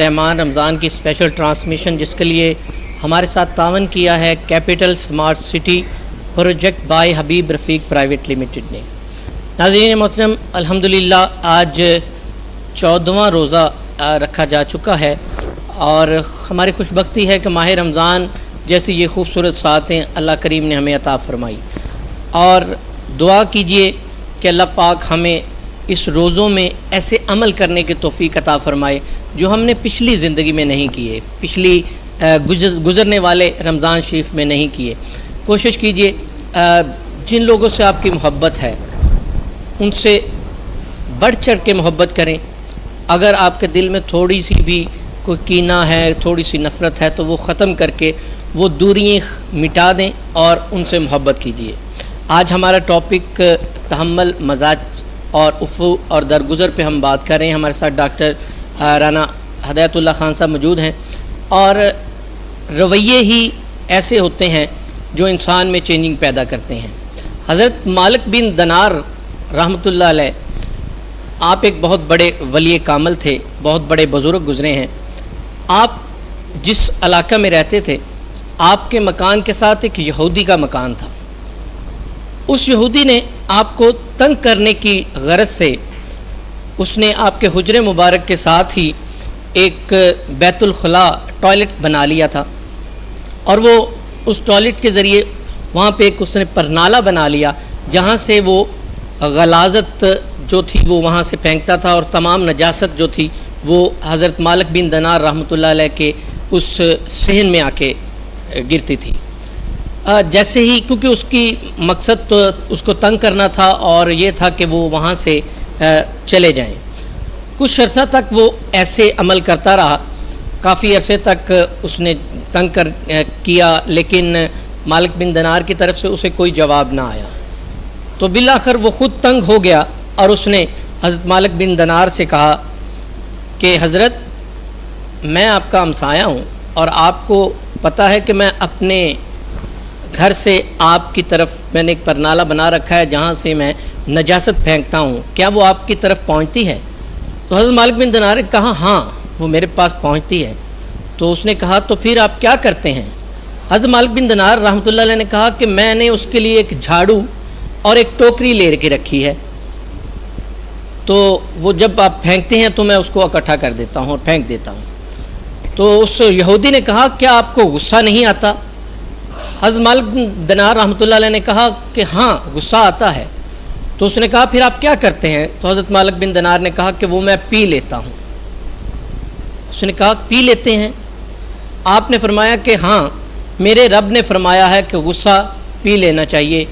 رحمان رمضان کی special transmission جس کے لیے ہمارے ساتھ تعاون کیا ہے capital smart city project by Habib Rafiq private limited نے۔ ناظرین محترم، الحمدللہ آج 14واں روزہ رکھا جا چکا ہے اور ہماری خوش بختی ہے کہ ماہ رمضان جیسی یہ خوبصورت ساعتیں اللہ کریم نے ہمیں عطا فرمائی، اور دعا کیجئے کہ اللہ پاک ہمیں اس روزوں میں ایسے عمل کرنے کی توفیق عطا فرمائے جو ہم نے پچھلی زندگی میں نہیں کیے، پچھلی گزرنے والے رمضان شریف میں نہیں کیے۔ کوشش کیجئے جن لوگوں سے آپ کی محبت ہے ان سے بڑھ چڑھ کے محبت کریں۔ اگر آپ کے دل میں تھوڑی سی بھی کوئی کینہ ہے، تھوڑی سی نفرت ہے تو وہ ختم کر کے وہ دوریاں مٹا دیں اور ان سے محبت کیجیے۔ آج ہمارا ٹاپک تحمل، مزاج اور افو اور درگزر پہ ہم بات کر رہے ہیں۔ ہمارے ساتھ ڈاکٹر رانا ہدایت اللہ خان صاحب موجود ہیں، اور رویے ہی ایسے ہوتے ہیں جو انسان میں چینجنگ پیدا کرتے ہیں۔ حضرت مالک بن دینار رحمۃ اللہ علیہ، آپ ایک بہت بڑے ولی کامل تھے، بہت بڑے بزرگ گزرے ہیں۔ آپ جس علاقہ میں رہتے تھے، آپ کے مکان کے ساتھ ایک یہودی کا مکان تھا۔ اس یہودی نے آپ کو تنگ کرنے کی غرض سے اس نے آپ کے حجرے مبارک کے ساتھ ہی ایک بیت الخلاء ٹوائلٹ بنا لیا تھا، اور وہ اس ٹوائلٹ کے ذریعے وہاں پہ ایک اس نے پرنالہ بنا لیا جہاں سے وہ غلاظت جو تھی وہ وہاں سے پھینکتا تھا، اور تمام نجاست جو تھی وہ حضرت مالک بن دینار رحمۃ اللہ علیہ کے اس صحن میں آ کے گرتی تھی۔ جیسے ہی، کیونکہ اس کی مقصد تو اس کو تنگ کرنا تھا اور یہ تھا کہ وہ وہاں سے چلے جائیں۔ کچھ عرصہ تک وہ ایسے عمل کرتا رہا، کافی عرصے تک اس نے تنگ کیا، لیکن مالک بن دینار کی طرف سے اسے کوئی جواب نہ آیا۔ تو بالآخر وہ خود تنگ ہو گیا اور اس نے حضرت مالک بن دینار سے کہا کہ حضرت، میں آپ کا ہمسایہ ہوں اور آپ کو پتہ ہے کہ میں اپنے گھر سے آپ کی طرف میں نے ایک پرنالہ بنا رکھا ہے جہاں سے میں نجاست پھینکتا ہوں، کیا وہ آپ کی طرف پہنچتی ہے؟ تو حضرت مالک بن دینار نے کہا ہاں وہ میرے پاس پہنچتی ہے۔ تو اس نے کہا تو پھر آپ کیا کرتے ہیں؟ حضرت مالک بن دینار رحمۃ اللہ علیہ نے کہا کہ میں نے اس کے لیے ایک جھاڑو اور ایک ٹوکری لے کے رکھی ہے، تو وہ جب آپ پھینکتے ہیں تو میں اس کو اکٹھا کر دیتا ہوں اور پھینک دیتا ہوں۔ تو اس یہودی نے کہا کیا آپ کو غصہ نہیں آتا؟ حضرت مالک بن دینار رحمۃ اللہ علیہ نے کہا کہ ہاں غصہ آتا ہے۔ تو اس نے کہا پھر آپ کیا کرتے ہیں؟ تو حضرت مالک بن دینار نے کہا کہ وہ میں پی لیتا ہوں۔ اس نے کہا پی لیتے ہیں؟ آپ نے فرمایا کہ ہاں میرے رب نے فرمایا ہے کہ غصہ پی لینا چاہیے،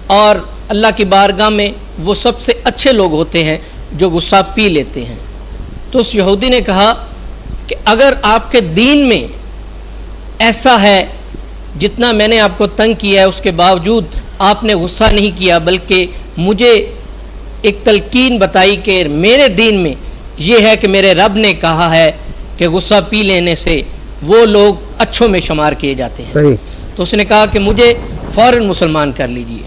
اور اللہ کی بارگاہ میں وہ سب سے اچھے لوگ ہوتے ہیں جو غصہ پی لیتے ہیں۔ تو اس یہودی نے کہا کہ اگر آپ کے دین میں ایسا ہے، جتنا میں نے آپ کو تنگ کیا ہے اس کے باوجود آپ نے غصہ نہیں کیا، بلکہ مجھے ایک تلقین بتائی کہ میرے دین میں یہ ہے کہ میرے رب نے کہا ہے کہ غصہ پی لینے سے وہ لوگ اچھوں میں شمار کیے جاتے ہیں۔ صحیح۔ تو اس نے کہا کہ مجھے فوراً مسلمان کر لیجئے۔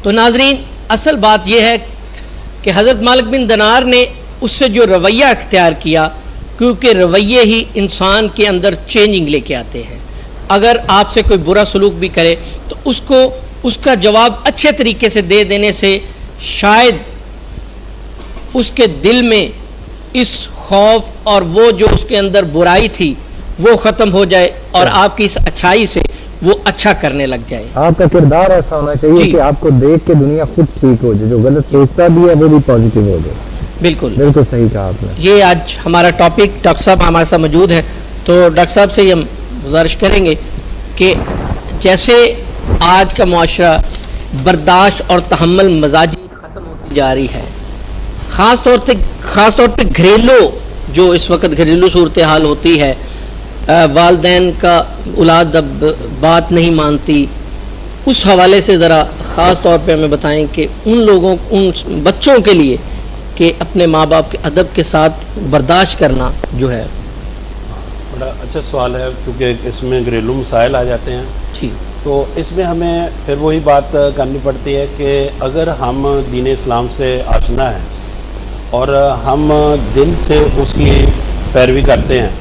تو ناظرین، اصل بات یہ ہے کہ حضرت مالک بن دینار نے اس سے جو رویہ اختیار کیا، کیونکہ رویے ہی انسان کے اندر چینجنگ لے کے آتے ہیں۔ اگر آپ سے کوئی برا سلوک بھی کرے تو اس کا جواب اچھے طریقے سے دے دینے سے شاید اس کے دل میں اس خوف اور وہ جو اس کے اندر برائی تھی وہ ختم ہو جائے، اور آپ کی اس اچھائی سے وہ اچھا کرنے لگ جائے۔ آپ کا کردار ایسا ہونا چاہیے کہ آپ کو دیکھ کے دنیا خود ٹھیک ہو جائے، جو غلط سوچتا بھی ہے وہ بھی پازیٹیو ہو جائے۔ بالکل بالکل صحیح کہا آپ نے۔ یہ آج ہمارا ٹاپک، ڈاکٹر صاحب ہمارے ساتھ موجود ہیں، تو ڈاکٹر صاحب سے ہم گزارش کریں گے کہ جیسے آج کا معاشرہ برداشت اور تحمل مزاجی ختم ہوتی جا رہی ہے، خاص طور پہ گھریلو جو اس وقت گھریلو صورتحال ہوتی ہے، والدین کا اولاد اب بات نہیں مانتی، اس حوالے سے ذرا خاص طور پہ ہمیں بتائیں کہ ان بچوں کے لیے کہ اپنے ماں باپ کے ادب کے ساتھ برداشت کرنا جو ہے۔ بڑا اچھا سوال ہے، کیونکہ اس میں گھریلو مسائل آ جاتے ہیں جی، تو اس میں ہمیں پھر وہی بات کرنی پڑتی ہے کہ اگر ہم دین اسلام سے آشنا ہیں اور ہم دل سے اس کی पैरवी करते हैं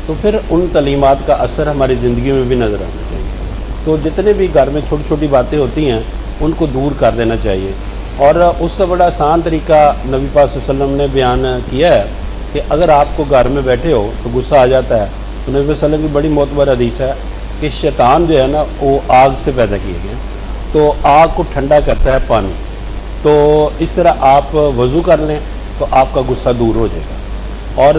तो फिर उन तलीमात का असर हमारी ज़िंदगी में भी नज़र आना चाहिए। तो जितने भी घर में छोटी छोटी बातें होती हैं उनको दूर कर देना चाहिए। और उसका बड़ा आसान तरीका नबी पाक सल्लल्लाहु अलैहि वसल्लम ने बयान किया है कि अगर आपको घर में बैठे हो तो गुस्सा आ जाता है, तो नबी सल्लल्लाहु अलैहि वसल्लम की बड़ी मोतबर हदीस है कि शैतान जो है ना वो आग से पैदा किए गए, तो आग को ठंडा करता है पानी। तो इस तरह आप वज़ू कर लें तो आपका गुस्सा दूर हो जाएगा। और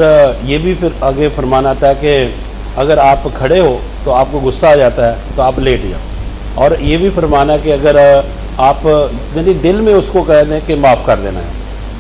ये भी फिर आगे फरमान आता है कि अगर आप खड़े हो तो आपको गुस्सा आ जाता है तो आप लेट जाओ। और ये भी फरमाना है कि अगर आप यदि दिल में उसको कह दें कि माफ़ कर देना है।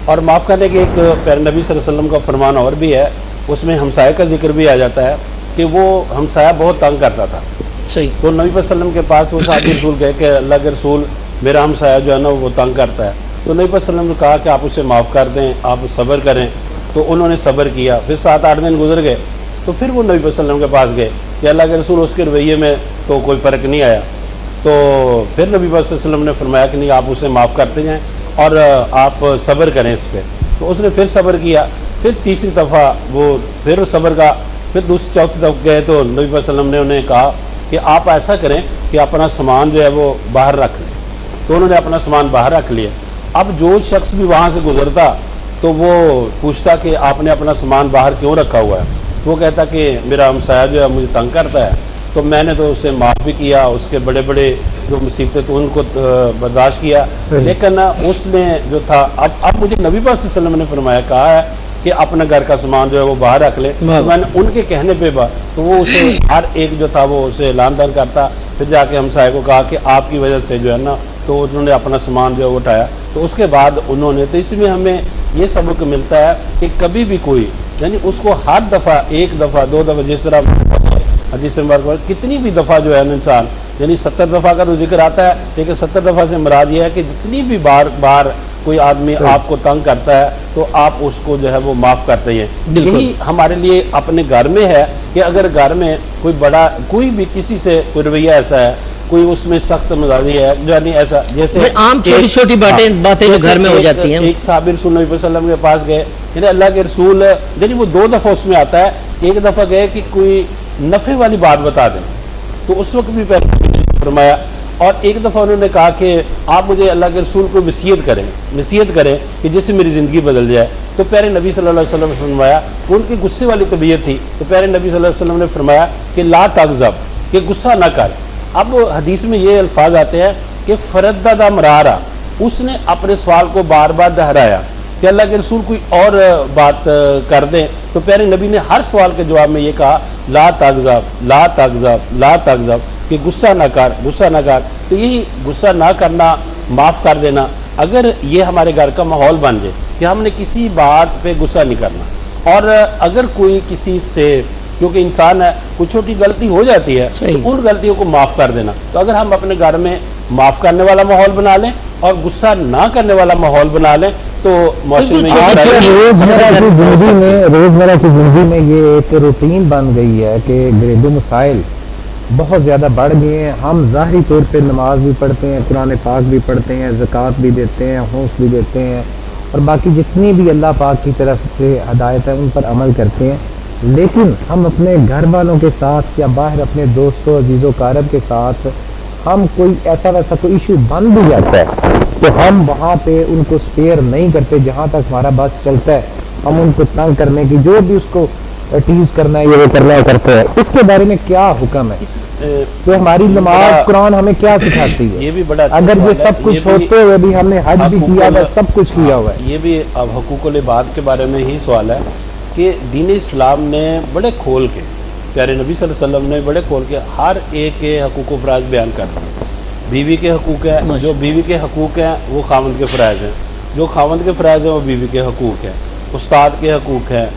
और माफ़ करने के एक प्यारे नबी सल्लल्लाहु अलैहि वसल्लम का फरमान और भी है, उसमें हमसाये का जिक्र भी आ जाता है कि वो हमसाया बहुत तंग करता था। सही। तो नबी सल्लल्लाहु अलैहि वसल्लम के पास वो साहबी रसूल गए कि अल्लाह के रसूल मेरा हमसाया जो है ना वो तंग करता है। तो नबी सल्लल्लाहु अलैहि वसल्लम ने कहा कि आप उसे माफ़ कर दें, आप सब्र करें। तो उन्होंने सब्र किया। फिर 7-8 दिन गुजर गए तो फिर वो नबी सल्लल्लाहु अलैहि वसल्लम के पास गए कि अल्लाह के रसूल उसके रवैये में तो कोई फ़र्क नहीं आया। तो फिर नबी सल्लल्लाहु अलैहि वसल्लम ने फरमाया कि नहीं, आप उसे माफ़ करते जाएँ और आप सब्र करें इस पर। तो उसने फिर सब्र किया। फिर तीसरी दफ़ा वो फिर सब्र का, फिर दूसरी चौथी दफ़ा गए तो नबी सल्लल्लाहु अलैहि वसल्लम ने उन्हें कहा कि आप ऐसा करें कि अपना सामान जो है वो बाहर रख लें। तो उन्होंने अपना सामान बाहर रख लिया। अब जो शख्स भी वहाँ से गुजरता तो वो पूछता कि आपने अपना सामान बाहर क्यों रखा हुआ है। वो कहता कि मेरा हमसाया जो है मुझे तंग करता है, तो मैंने तो उसे माफ़ भी किया, उसके बड़े बड़े जो मुसीबतें तो उनको बर्दाश्त किया, लेकिन उसने जो था अब मुझे नबी पाक सल्लल्लाहु अलैहि वसल्लम ने फरमाया कहा है कि अपने घर का सामान जो है वो बाहर रख ले। तो मैंने उनके कहने पे तो वो उसे हर एक जो था वो उसे लान-तान करता। फिर जाके हमसाये को कहा कि आपकी वजह से जो है ना, तो उन्होंने अपना सामान जो है वो उठाया। तो उसके बाद उन्होंने, तो इसमें हमें ये सबक मिलता है कि कभी भी कोई यानी उसको हर दफ़ा, एक दफ़ा, 2 दफ़ा, जिस तरह हदीस मुबारक कितनी भी दफ़ा जो है इंसान, यानी 70 दफ़ा का तो जिक्र आता है, लेकिन 70 दफ़ा से मुराद ये है कि जितनी भी बार कोई आदमी आपको तंग करता है तो आप उसको जो है वो माफ़ करते हैं। यही हमारे लिए अपने घर में है कि अगर घर में कोई बड़ा, कोई भी किसी से कोई रवैया ऐसा है, कोई उसमें सख्त मिजाजी है, यानी ऐसा जैसे आम छोटी छोटी बातें जो घर में हो जाती हैं। एक साहबी रसूल नबी वसल्लम के पास गए, यानी अल्लाह के रसूल, यानी वो 2 दफ़ा उसमें आता है। एक दफ़ा गए कि कोई नफ़े वाली बात बता दें, तो उस वक्त भी फरमाया। और एक दफ़ा उन्होंने कहा कि आप मुझे अल्लाह के रसूल को नसीहत करें कि जिससे मेरी ज़िंदगी बदल जाए। तो प्यारे नबी सल्लल्लाहु अलैहि वसल्लम ने फरमाया, उनकी गुस्से वाली तबीयत थी, तो प्यारे नबी सल्लल्लाहु अलैहि वसल्लम ने फरमाया कि ला तग़ज़ब, कि गुस्सा ना कर। अब हदीस में ये अल्फाज आते हैं कि फ़रद्ददा मरारा, उसने अपने सवाल को बार बार दोहराया कि अल्लाह के रसूल कोई और बात कर दें। तो प्यारे नबी ने हर सवाल के जवाब में ये कहा ला तग़ज़ब, ला तग़ज़ब, ला तग़ज़ब, कि गुस्सा ना कर, गुस्सा ना कर। तो यही गुस्सा ना करना, माफ़ कर देना, अगर ये हमारे घर का माहौल बन जाए कि हमने किसी बात पे गुस्सा नहीं करना। और अगर कोई किसी से, क्योंकि इंसान है, कुछ छोटी गलती हो जाती है तो उन गलतियों को माफ़ कर देना। तो अगर हम अपने घर में माफ़ करने वाला माहौल बना लें और गुस्सा ना करने वाला माहौल बना लें तो माशरे में रोज़मर्रा की ज़िंदगी में ये एक रूटीन बन गई है कि घरेलू मसाइल बहुत ज़्यादा बढ़ गए हैं। हम ज़ाहिरी तौर पे नमाज भी पढ़ते हैं, कुरान पाक भी पढ़ते हैं, ज़कात भी देते हैं, होश भी देते हैं, और बाकी जितनी भी अल्लाह पाक की तरफ से हदायत है उन पर अमल करते हैं। लेकिन हम अपने घर वालों के साथ या बाहर अपने दोस्तों, अजीज़ों, कारब के साथ हम कोई ऐसा वैसा कोई इशू बन भी जाता है तो हम वहाँ पे उनको स्पेयर नहीं करते। जहाँ तक हमारा बस चलता है हम उनको तंग करने की, जो भी उसको टीज करना है ये वो करना करते हैं। इसके बारे में क्या हुक्म है? तो हमारी नमाज, कुरान हमें क्या सिखाती है? ये भी बड़ा, अगर ये सब कुछ होते हुए भी हमने हज भी किया हुआ, सब कुछ किया हुआ है। ये भी अब हकूक़ुल इबाद के बारे में ही सवाल है कि दीन इस्लाम ने बड़े खोल के, प्यारे नबी सल्लल्लाहु अलैहि वसल्लम ने बड़े खोल के हर एक के हकूक़ व फ़राइज़ बयान कर दिए। बीवी के हकूक़ है, जो बीवी के हकूक़ हैं वो खावंद के फ़राइज़ हैं, जो खावंद के फ़राइज़ हैं वो बीवी के हकूक़ हैं, उस्ताद के हकूक़ हैं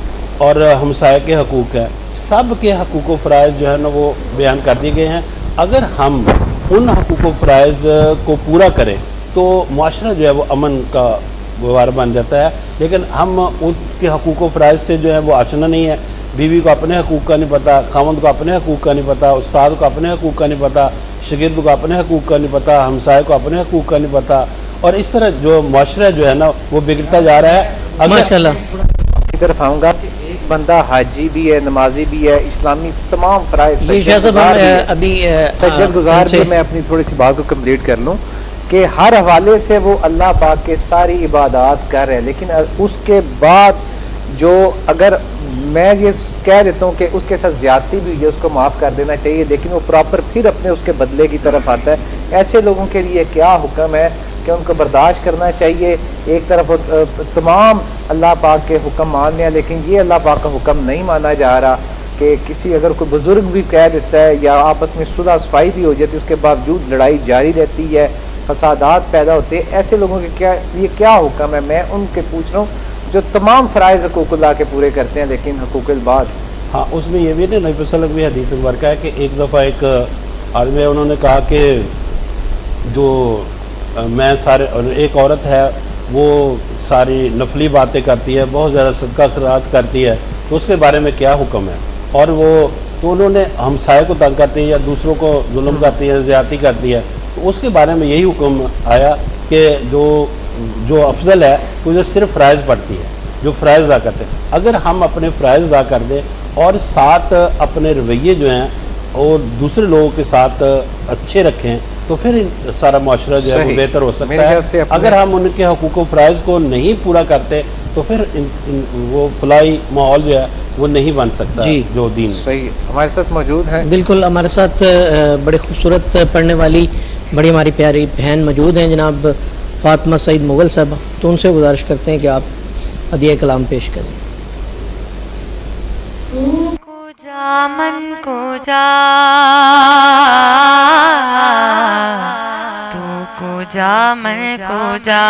और हमसाये के हकूक़ हैं। सब के हकूक़ व फ़राइज़ जो है ना वो बयान कर दिए गए हैं। अगर हम उन हकूक़ व फ़राइज़ को पूरा करें तो मुआशरा जो है वो अमन का व्यवहार बन जाता है। लेकिन हम उसके हकूक़ व फ़राइज़ से जो है वो आशना नहीं है। बीवी को अपने हकूक़ का नहीं पता, खावंद को अपने हकूक़ का नहीं पता, उस्ताद को अपने हकूक़ का नहीं पता, शागिर्द को अपने हकूक़ का नहीं पता, हमसाये को अपने हकूक़ का नहीं पता, और इस तरह जो मुआशरा जो है ना वो बिगड़ता जा रहा है। माशाअल्लाह की तरफ आऊँगा। بندہ حاجی بھی ہے، نمازی بھی ہے، اسلامی تمام فرائض یہ شاہ صاحب ہم ابھی سجد گزار بھی، میں اپنی تھوڑی سی بات کو کمپلیٹ کر لوں کہ ہر حوالے سے وہ اللہ پاک کے ساری عبادات کر رہے ہیں، لیکن اس کے بعد جو اگر میں یہ کہہ دیتا ہوں کہ اس کے ساتھ زیادتی بھی ہوئی ہے، اس کو معاف کر دینا چاہیے، لیکن وہ پراپر پھر اپنے اس کے بدلے کی طرف آتا ہے، ایسے لوگوں کے لیے کیا حکم ہے کہ ان کو برداشت کرنا چاہیے. ایک طرف تمام اللہ پاک کے حکم ماننے ہیں، لیکن یہ اللہ پاک کا حکم نہیں مانا جا رہا کہ کسی اگر کوئی بزرگ بھی کہہ دیتا ہے یا آپس میں صلح صفائی بھی ہو جاتی ہے، اس کے باوجود لڑائی جاری رہتی ہے، فسادات پیدا ہوتے ہیں. ایسے لوگوں کے یہ کیا حکم ہے؟ میں ان کے پوچھ رہا ہوں جو تمام فرائض حقوق اللہ کے پورے کرتے ہیں لیکن حقوق الباد. ہاں، اس میں یہ بھی نا نبی صلی اللہ علیہ وسلم کی حدیث مبارکہ ہے کہ ایک دفعہ ایک آدمی انہوں نے کہا کہ جو میں سارے ایک عورت ہے وہ ساری نفلی باتیں کرتی ہے، بہت زیادہ صدقہ خیرات کرتی ہے، تو اس کے بارے میں کیا حکم ہے؟ اور وہ تو انہوں نے ہمسائے کو تنگ کرتی ہے یا دوسروں کو ظلم کرتی ہے، زیادتی کرتی ہے، تو اس کے بارے میں یہی حکم آیا کہ جو افضل ہے وہ جو صرف فرائض پڑھتی ہے، جو فرائض ادا کرتے ہیں. اگر ہم اپنے فرائض ادا کر دیں اور ساتھ اپنے رویے جو ہیں اور دوسرے لوگوں کے ساتھ اچھے رکھیں تو پھر سارا معاشرہ جو ہے وہ بہتر ہو سکتا ہے. اگر ہم ان کے حقوق و فرائض کو نہیں پورا کرتے تو پھر وہ فلاحی ماحول جو ہے وہ نہیں بن سکتا. جی جو دین صحیح ہمارے ساتھ موجود ہیں. بالکل ہمارے ساتھ بڑے خوبصورت پڑھنے والی بڑی ہماری پیاری بہن موجود ہیں جناب فاطمہ سعید مغل صاحب، تو ان سے گزارش کرتے ہیں کہ آپ ہدیہ کلام پیش کریں. کو جا من کو جا، تو کو جا من کو جا،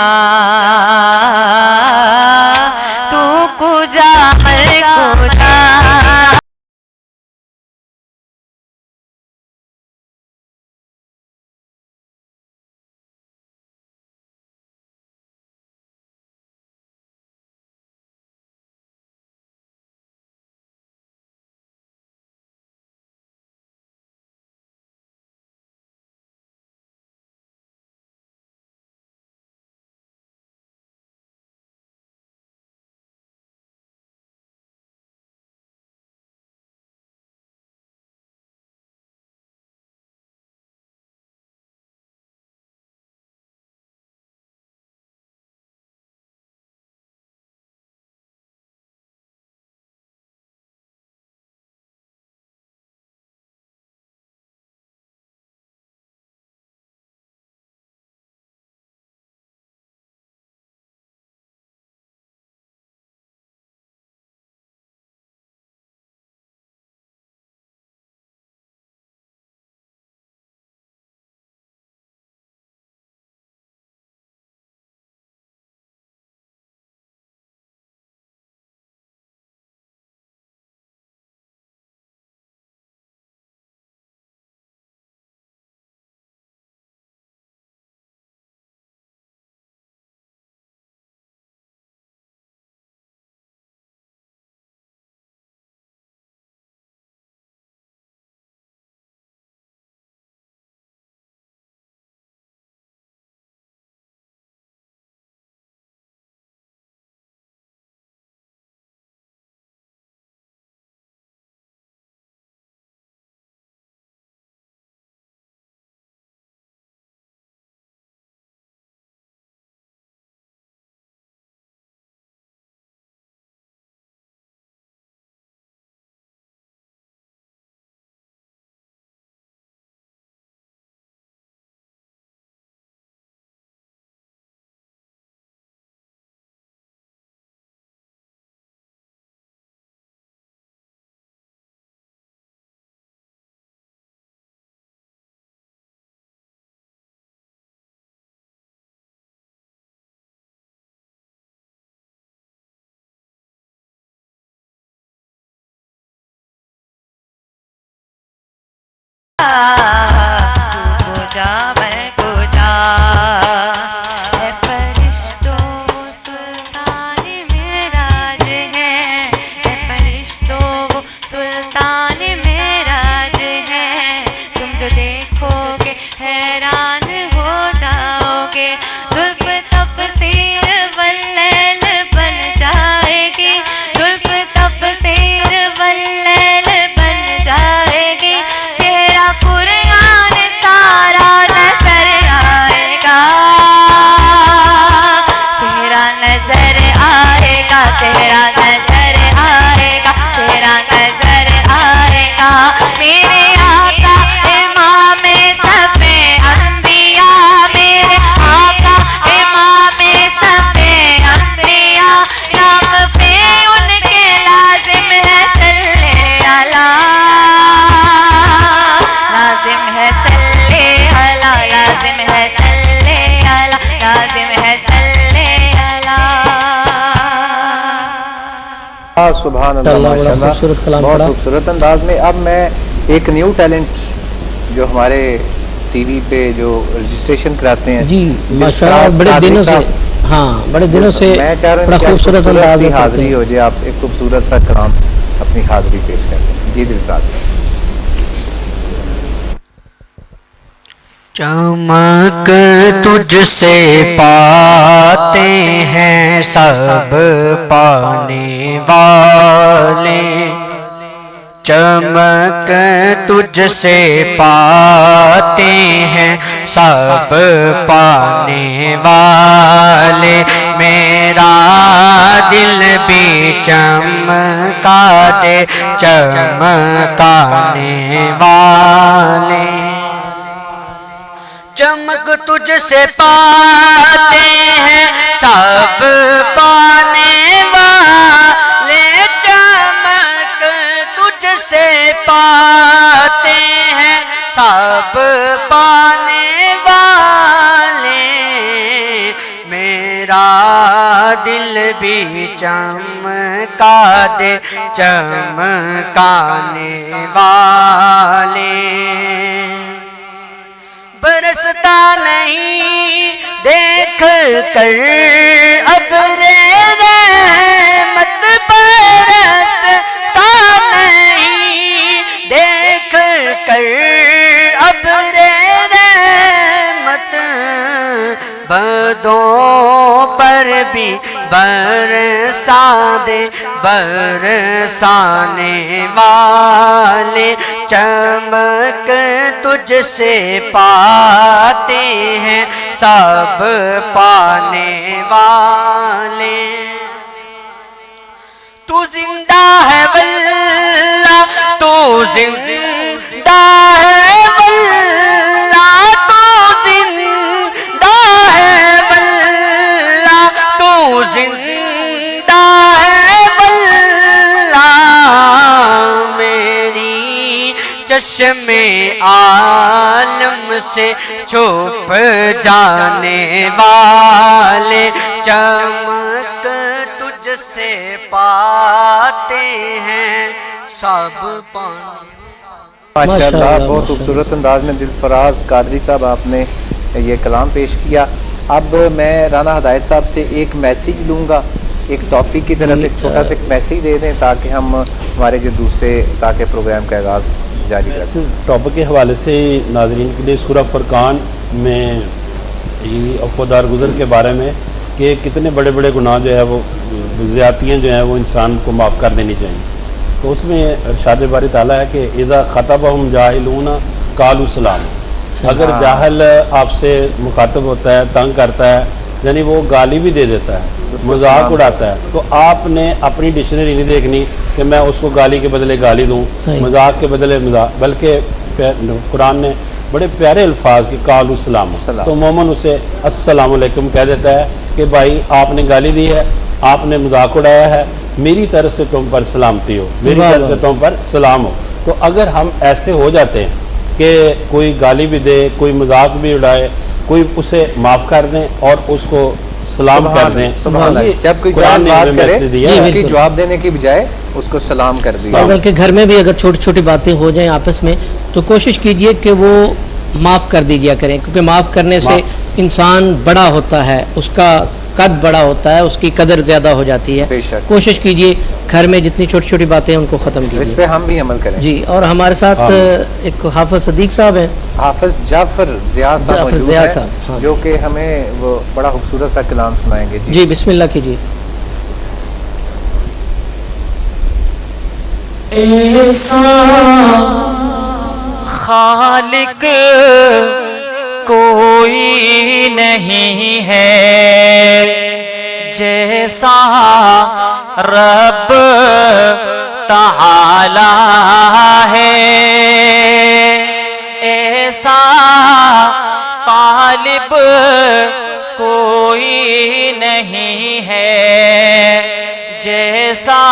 تو کو جا من کو جا. सुभान अल्लाह, बड़ा माशाल्लाह, खूबसूरत कलाम बहुत पढ़ा। खूबसूरत अंदाज में। अब मैं एक न्यू टैलेंट जो हमारे टीवी पे जो रजिस्ट्रेशन कराते हैं जी माशाल्लाह, बड़े दिनों से, हाँ बड़े दिनों से मैं चाह रहा बड़ा हूँ कि खूबसूरत अंदाज में हाजिरी पढ़ते हो जाए, आप एक खूबसूरत सा कलाम अपनी हाजिरी पेश करते हैं। जी दिलराज साहब। चमक तुझसे पाते हैं सब पाने वाले, चमक तुझसे पाते हैं सब पाने वाले, मेरा दिल भी चमका दे चमकाने वाले। चमक तुझसे पाते हैं सब पाने वाले, चमक तुझसे पाते हैं सब पाने वाले, मेरा दिल भी चमका दे चमकाने वाले। बरसता नहीं देख कर अब्रे रहमत, बरसता नहीं देख कर अब्रे रहमत, बदों पर भी बरसा दे बरसाने वाले, चमक तुझसे पाते हैं सब पाने वाले। तू जिंदा है वल्ला, तू जिंदा है वल्ला, तू जिंदा है वल्ला, तू जिंदा है वल्ला, मेरी चश्मे आलम से छुप जाने वाले, चमक तुझसे पाते हैं सब पाने। माशाल्लाह, बहुत खूबसूरत अंदाज में दिलफराज कादरी साहब आपने ये कलाम पेश किया। अब मैं राना हदायत साहब से एक मैसेज लूँगा, एक टॉपिक की तरफ एक छोटा सा मैसेज दे दें ताकि हम हमारे जो दूसरे ताकि प्रोग्राम का आगाज़ जारी कर सकें। टॉपिक के हवाले से नाज़रीन के लिए सूरह फुरकान में ये अफ़वादार गुज़र के बारे में कि कितने बड़े बड़े गुनाह जो है वो ज़्यादतियाँ जो हैं वो इंसान को माफ़ कर देनी चाहिए। तो उसमें इरशाद बारी ताला है कि इज़ा ख़तबहुम जाहिलून क़ालू सलाम, अगर जाहल आपसे मुखातब होता है, तंग करता है, यानी वो गाली भी दे देता है, मजाक उड़ाता है, तो आपने अपनी डिक्शनरी नहीं देखनी कि मैं उसको गाली के बदले गाली दूँ, मजाक के बदले मजाक, बल्कि कुरान ने बड़े प्यारे अल्फाज के कालू सलाम, तो मोमन उसे अस्सलाम वालेकुम कह देता है कि भाई आपने गाली दी है, आपने मजाक उड़ाया है, मेरी तरफ से तुम पर सलामती हो, मेरी तरफ से तुम पर सलाम हो। तो अगर हम ऐसे हो जाते हैं कि कोई गाली भी दे, कोई मजाक भी उड़ाए, कोई उसे माफ़ कर दें और उसको सलाम कर दें, जब कोई कुरान ने हमें मैसेज दिया है उसकी जवाब देने की बजाय उसको सलाम कर दिया। और बल्कि घर में भी अगर छोटी छोटी बातें हो जाएं आपस में तो कोशिश कीजिए कि वो माफ़ कर दीजिए करें, क्योंकि माफ़ करने से इंसान बड़ा होता है, उसका कद बड़ा होता है, उसकी कदर ज़्यादा हो जाती है। कोशिश कीजिए घर में जितनी छोटी छोटी बातें हैं उनको ख़त्म कीजिए। इस पे हम भी अमल करें जी। और हमारे साथ एक हाफिज सदीक साहब हैं, हाफिज जाफर ज़िया साहब, जो कि हमें वो बड़ा खूबसूरत सा कलाम सुनाएंगे जी। बिस्मिल्लाह कीजिए। खालिक कोई नहीं है जैसा रब ताला है, ऐसा तालिब कोई नहीं है जैसा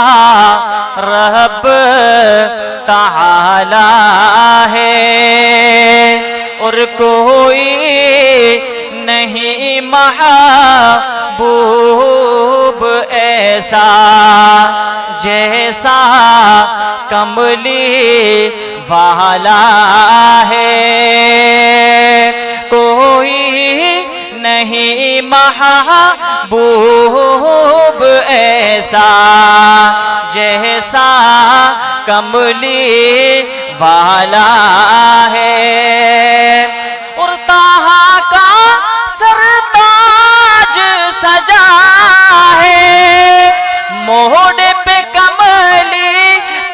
रब ताला है, और कोई नहीं महबूब ऐसा جیسا کملی والا ہے، کوئی نہیں محبوب ایسا جیسا کملی والا ہے۔ اور طہا کا سرتاج سجا ہے، موڑے پہ کملی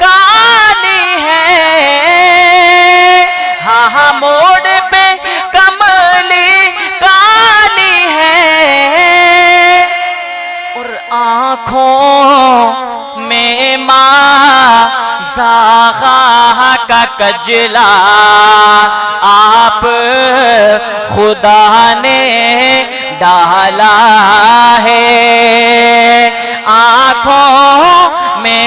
کالی ہے، ہاں ہاں موڑے پہ کملی کالی ہے، اور آنکھوں میں زاغا کا کجلا آپ خدا نے ڈالا ہے، آنکھوں میں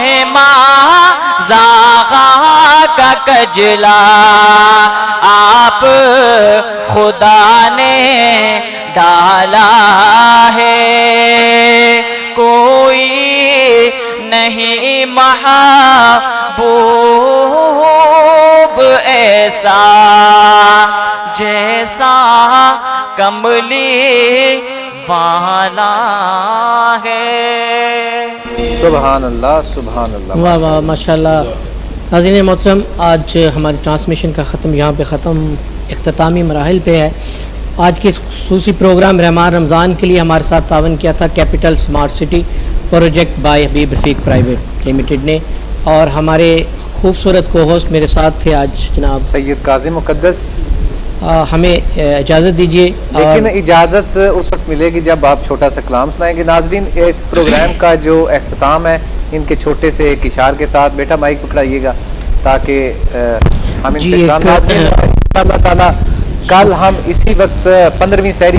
زاغا کا کجلا آپ خدا نے ڈالا ہے، کوئی نہیں محبوب ایسا جیسا کملی والا ہے۔ سبحان اللہ سبحان اللہ۔ واہ واہ ماشاءاللہ۔ ناظرین محترم، آج ہماری ٹرانسمیشن کا یہاں پہ ختم اختتامی مراحل پہ ہے۔ آج کے اس خصوصی پروگرام رحمان رمضان کے لیے ہمارے ساتھ تعاون کیا تھا capital smart city project by Habib Rafiq private limited نے، اور ہمارے خوبصورت کو ہوسٹ میرے ساتھ تھے آج جناب سید کاظم مقدس۔ ہمیں اجازت دیجیے، لیکن اجازت اس وقت ملے گی جب آپ چھوٹا سا کلام سنائیں گے۔ ناظرین، اس پروگرام کا جو اختتام ہے ان کے چھوٹے سے ایک اشار کے ساتھ، بیٹا مائک پکڑائیے گا تاکہ ہم ان سے کلام اللہ تعالیٰ کل ہم اسی وقت 15ویں سحری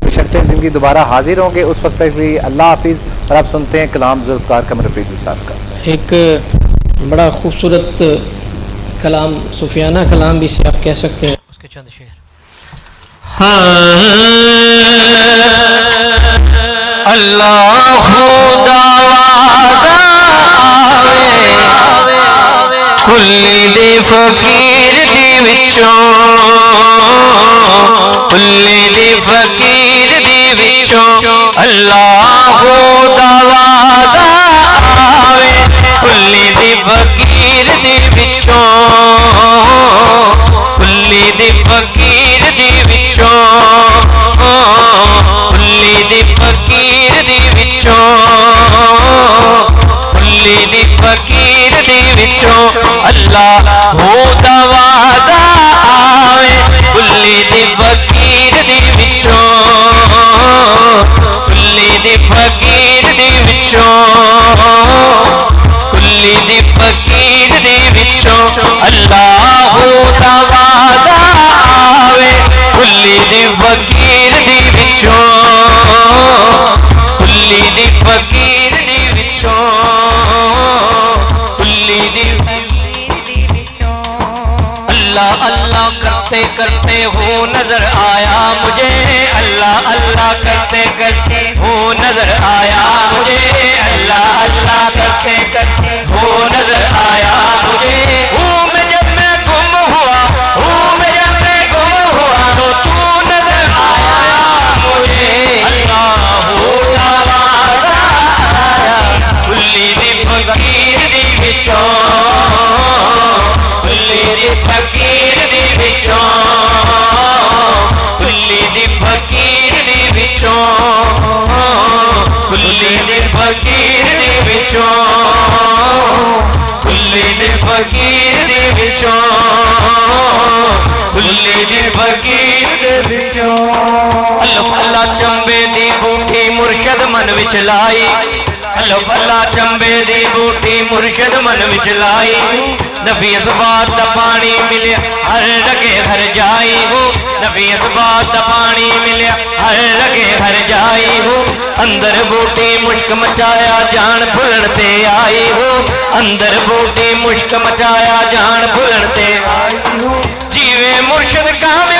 بشرطِ زندگی دوبارہ حاضر ہوں گے۔ اس وقت تک اللہ حافظ، اور آپ سنتے ہیں کلام ذوالفقار قمر رفیقی صاحب کا۔ ایک بڑا خوبصورت کلام، صوفیانہ کلام بھی اسے آپ کہہ سکتے ہیں، اس کے چند شعر۔ اللہ خدا کلی دی فقیر دی وچوں، کلی دی فقیر دی وچوں اللہ خدا آوے، کلی دی فقیر دی وچوں، کلی دی فقیر دی وچوں، کلی دی فقیر دی وچوں، کلی دی فقیر دی وچوں اللہ ہو دوازا آوے، کلی دی فقیر دی وچوں، کلی دی فقیر دی وچوں، کلی دی فقیر دی وچوں اللہ ہو دوازا آوے، کلی دی فقیر دی وچوں، کلی دی فقیر دی وچوں، کلی دی اللہ اللہ کرتے کرتے ہو نظر آیا مجھے، اللہ اللہ کرتے کرتے ہو نظر آیا مجھے، اللہ اللہ کرتے کرتے ہو نظر آیا مجھے، ہوں میں جب میں گم ہوا، ہوں میں جب میں گم ہوا تو تو نظر آیا مجھے، اللہ ہو دوازا آیا، کلی دی فقیر دی وچوں، کلی دی فقیر دی وچوں، کلی دی فقیر دی وچوں، کلی دی فقیر دی وچوں، کلی دی فقیر دی وچوں، کلی دی فقیر دی وچوں الف اللہ چمبے دی بوٹی مرشد من وچ لائی، الف اللہ چمبے دی بوٹی مرشد من وچ لائی، نبی اسبات دا پانی ملیا ہر لگے ہر جائی ہو، نبی اسبات دا پانی ملیا ہر لگے ہر جائی ہو، اندر بوٹی مشک مچایا جان بھولن تے آئی ہو، اندر بوٹی مشک مچایا جان بھولن تے آئی ہو، جیوے مرشد کامل